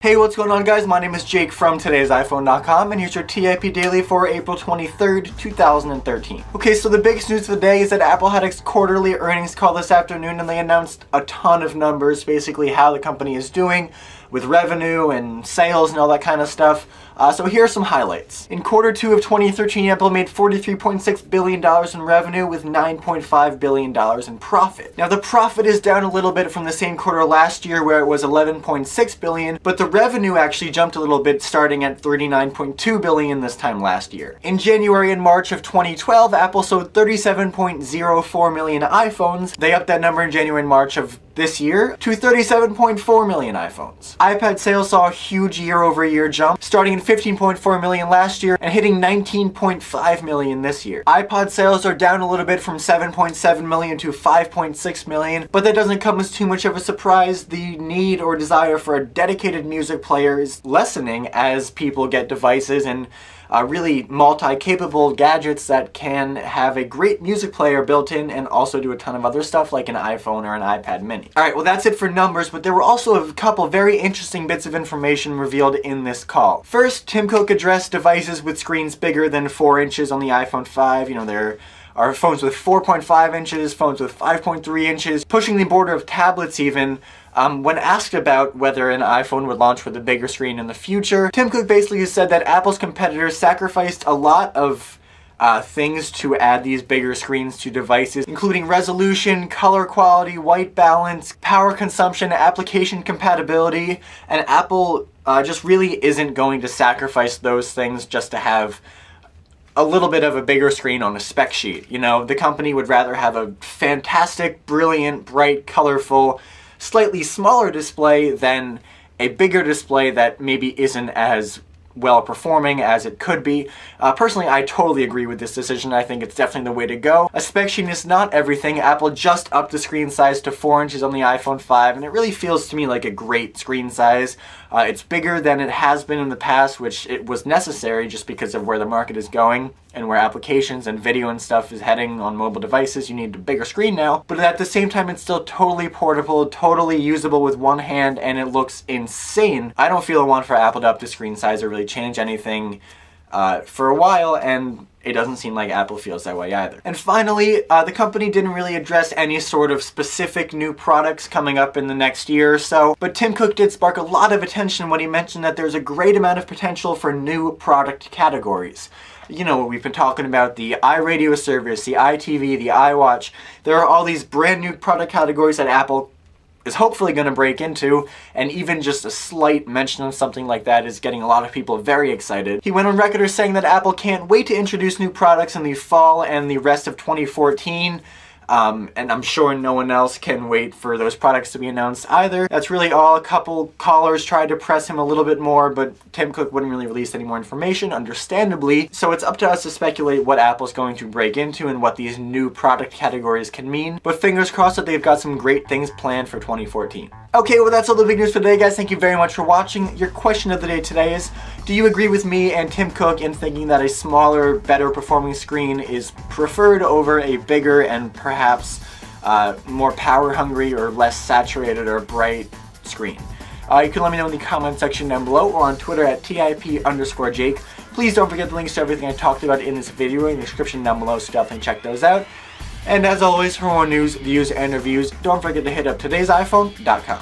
Hey, what's going on guys? My name is Jake from today'siphone.com and here's your TIP Daily for April 23rd, 2013. Okay, so the biggest news of the day is that Apple had its quarterly earnings call this afternoon and they announced a ton of numbers, basically how the company is doing with revenue and sales and all that kind of stuff. So here are some highlights. In quarter 2 of 2013, Apple made $43.6 billion in revenue with $9.5 billion in profit. Now the profit is down a little bit from the same quarter last year where it was $11.6 billion, but the revenue actually jumped a little bit, starting at $39.2 billion this time last year. In January and March of 2012, Apple sold 37.04 million iPhones. They upped that number in January and March of this year to 37.4 million iPhones. iPad sales saw a huge year-over-year jump, starting at 15.4 million last year and hitting 19.5 million this year. iPod sales are down a little bit from 7.7 million to 5.6 million, but that doesn't come as too much of a surprise. The need or desire for a dedicated music player is lessening as people get devices and really multi-capable gadgets that can have a great music player built in and also do a ton of other stuff like an iPhone or an iPad mini. Alright, well that's it for numbers, but there were also a couple very interesting bits of information revealed in this call. First, Tim Cook addressed devices with screens bigger than 4 inches on the iPhone 5. You know, there are phones with 4.5 inches, phones with 5.3 inches, pushing the border of tablets even. When asked about whether an iPhone would launch with a bigger screen in the future, Tim Cook basically said that Apple's competitors sacrificed a lot of things to add these bigger screens to devices, including resolution, color quality, white balance, power consumption, application compatibility, and Apple just really isn't going to sacrifice those things just to have a little bit of a bigger screen on a spec sheet. You know, the company would rather have a fantastic, brilliant, bright, colorful, slightly smaller display than a bigger display that maybe isn't as well performing as it could be. Personally, I totally agree with this decision. I think it's definitely the way to go. A spec sheet is not everything. Apple just upped the screen size to 4 inches on the iPhone 5, and it really feels to me like a great screen size. It's bigger than it has been in the past, which it was necessary just because of where the market is going and where applications and video and stuff is heading on mobile devices. You need a bigger screen now, but at the same time it's still totally portable, totally usable with one hand, and it looks insane. I don't feel a want for Apple to up the screen size or really change anything for a while, and it doesn't seem like Apple feels that way either. And finally, the company didn't really address any sort of specific new products coming up in the next year or so, but Tim Cook did spark a lot of attention when he mentioned that there's a great amount of potential for new product categories. You know, we've been talking about the iRadio service, the iTV, the iWatch. There are all these brand new product categories that Apple is hopefully going to break into, and even just a slight mention of something like that is getting a lot of people very excited. He went on record as saying that Apple can't wait to introduce new products in the fall and the rest of 2014. And I'm sure no one else can wait for those products to be announced either. That's really all. A couple callers tried to press him a little bit more, but Tim Cook wouldn't really release any more information, understandably. So it's up to us to speculate what Apple's going to break into and what these new product categories can mean. But fingers crossed that they've got some great things planned for 2014. Okay, well that's all the big news for today, guys. Thank you very much for watching. Your question of the day today is, do you agree with me and Tim Cook in thinking that a smaller, better performing screen is preferred over a bigger and perhaps more power hungry or less saturated or bright screen? You can let me know in the comment section down below or on Twitter at @TIP_Jake. Please don't forget the links to everything I talked about in this video in the description down below, so definitely check those out. And as always, for more news, views, and reviews, don't forget to hit up today'siphone.com.